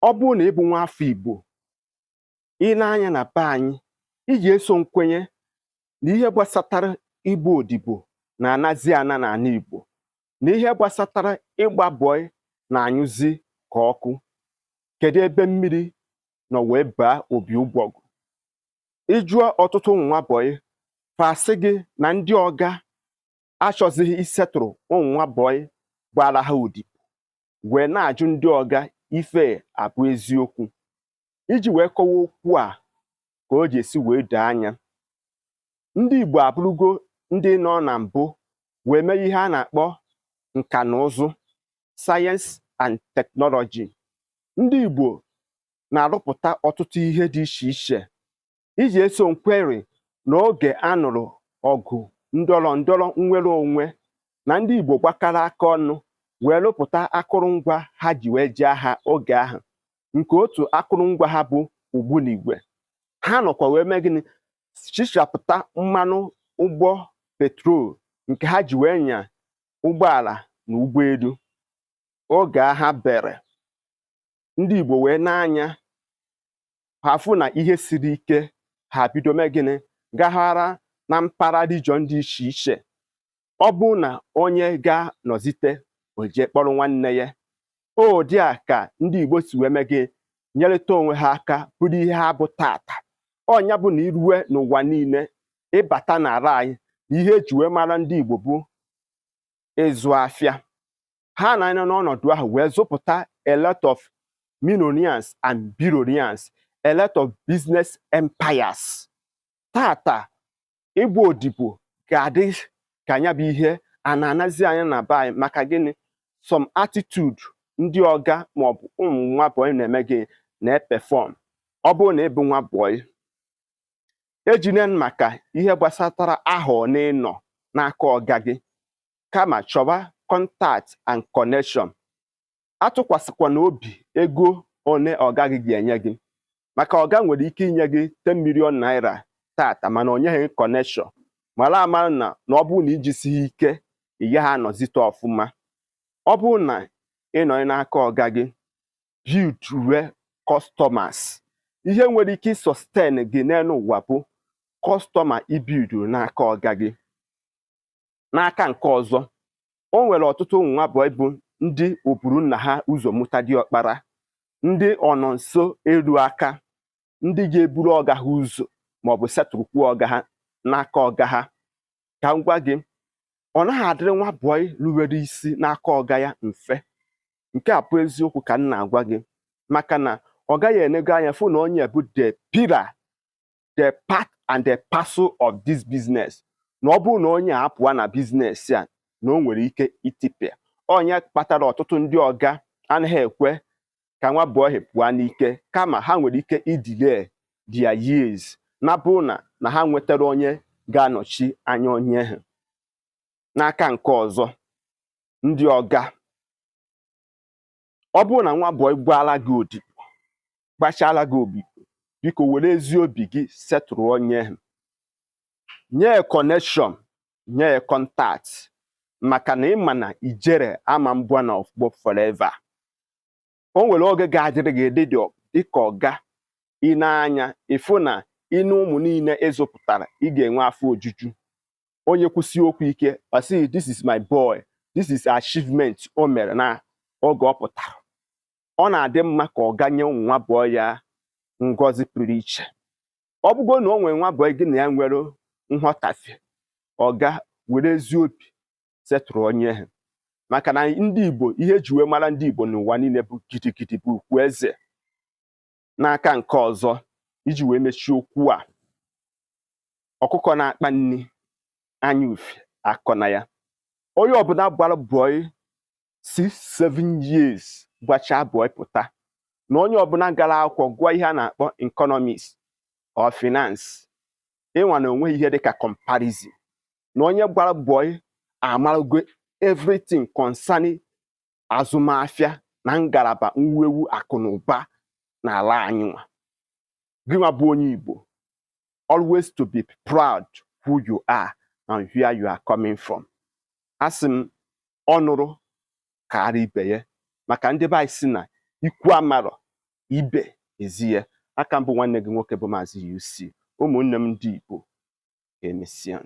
ọ bụrụ na ịbụ nwa afọ Igbo ị na-anya na be anyị iji eso nkwenye na ihe gbasatara ịbụ odibo na-anazi ana n'ala Igbo na ihe gbasatara ịgba bọị na-anyụzi ka ọkụ. Kedu ebe mmiri nọ wee baa obi ụgbọgụ? Ịjụọ ọtụtụ ụmụ nwa bọị fasị gị na ndị ọga achọzighị isetụrụ ụmụ nwa bọị gbara ha odibo wee na-ajụ ndị ọga ife abụ eziokwu. Iji wee kọwa okwu a ka o ji esi wee doo anya, ndị Igbo abụrụgo ndị nọ na mbụ wee mee ihe a na-akpọ nka na ụzụ, sayensị and teknọlọji. Ndị Igbo na-arụpụta ọtụtụ ihe dị iche iche iji eso nkweri n'oge a nụrụ ọgụ ndọrọ ndọrọ nnwere onwe, na ndị Igbo gbakọrọ aka ọnụ wee rụpụta akụrụngwa ha ji wee jee agha oge ahụ, nke otu akụrụngwa ha bụ ogbunigwe. Ha nọkwa wee mee gịnị? Chichapụta mmanụ ụgbọ petrol nke ha ji wee nya ụgbọala na ụgbọelu. Oge agha bere, ndị Igbo wee na-anya ha fụ na ihe siri ike, ha bido mee gịnị? Gaghara na mpaghara region dị iche iche. Ọ bụ na onye ga-nọzite o jee kpọrọ nwanne ya. O dị a ka ndị Igbo si wee mee gị nyerịta onwe ha aka bụrụ ihe ha bụ tata. Ọnya bụ na irue n'ụwa niile ịbata n'ala anyị na ihe eji wee mara ndị Igbo bụ ịzụ afịa. Ha na-anya n'ọnọdụ ahụ wee zụpụta a lot of millionaires and billionaires, a lot of business empires. Tata ịbụ odibo ga-adị ka anya bụ ihe a na-anazi anya na be anyị. Maka gịnị? Some attitude ndị ọga maọbụ ụmụ nwa bọị na-eme gị na-epefọm. Ọ bụrụ na ịbụ nwa bọị, ejine maka ihe gbasatara ahọ na ịnọ n'aka ọga gị, kama chọba contact and connection. Atụkwasịkwa n'obi ego one ọga gị ga-enye gị, maka ọga nwere ike inye gị 10 million naira tata mana o nyeghị connection. Mara amara na ọ bụrụ na ijisighị ike ị gaghị anọzite ọfụma. Ọ bụrụ na ị nọ n'aka ọga gị, build uwe customers. Ihe nwere ike sustain gị n'elu ụwa bụ customer ibild n'aka ọga gị. N'aka nke ọzọ, o nwere ọtụtụ ụmụ nwa bọị bụ ndị oburu nna ha ụzọ mụta diọkpara, ndị ọnọ nso eru aka, ndị ga-eburu ọga ha ụzọ maọbụ setụrụkwu ọga ha n'aka ọga ha. Ka m gwa gị, ọ naghị adịrị nwa bọị ruwere isi n'aka ọga ya mfe. Nke a bụ eziokwu ka m na-agwa gị, maka na ọ gaghị enego anya fụ na onye bụ the pillar, the part and the parcel of this business. Na ọ bụrụ na onye a apụwa na biznes a, na o nwere ike itipịa. Onye kpatara ọtụtụ ndị ọga anaghị ekwe ka nwa bọị pụọ n'ike, kama ha nwere ike idile their years na bụ na ha nwetara onye ga-anọchi anya onye ha. N'aka nke ọzọ, ndị ọga, ọ bụrụ na nwa bọị gbaala gị odibo, gbachala gị obibo, biko were ezi obi gị setụrụ onye ha. Nye connection, nye contact, maka na ịma na ijere ama mbụa na ọfụgbọ forever. O nwere oge ga-adịrị gị dịka ọga, ị na-anya ịfụ na ịnụ ụmụ niile ịzụpụtara ị ga-enwe afọ ojuju. Onye kwụsị okwu ike, ọ sị this is my boy, this is achievement o mere na oge ọ pụtara. Ọ na-adị mma ka ọga nye ụmụ nwa bọị ya ngọzi pụrụ iche. Ọ bụgo na o nwere nwa bọị gị na ya nwere nghọtafie, ọga were ezi obi setụrụ onye ha. Maka na ndị Igbo, ihe eji wee mara ndị Igbo n'ụwa niile bụ gidigidi bụ ukwu eze. N'aka nke ọzọ, iji wee mechie okwu a, ọkụkọ na-akpa nri anya ufe akọ na ya. Onye ọbụla gbara bọị 6-7 years gbachaa bọị pụta, na onye ọbụla gara akwụkwọ gụọ ihe a na-akpọ economics or finance, ịnwa na onwe ihe dịka comparison. Na onye gbara bọị amarago everything concerning azụmahịa na ngalaba mwewu akụ na ụba n'ala anyị nwa. Gị nwa bụ onye Igbo, always to be proud who you are and where you are coming from. Asị m, ọnụrụ karịa ibe ya, maka ndị be anyị si na ikwu amarọ ibe ezie. Aka mbụ nwanne gị nwoke bụ Maazị UC. Ụmụnne m ndị Igbo, ka emesịa.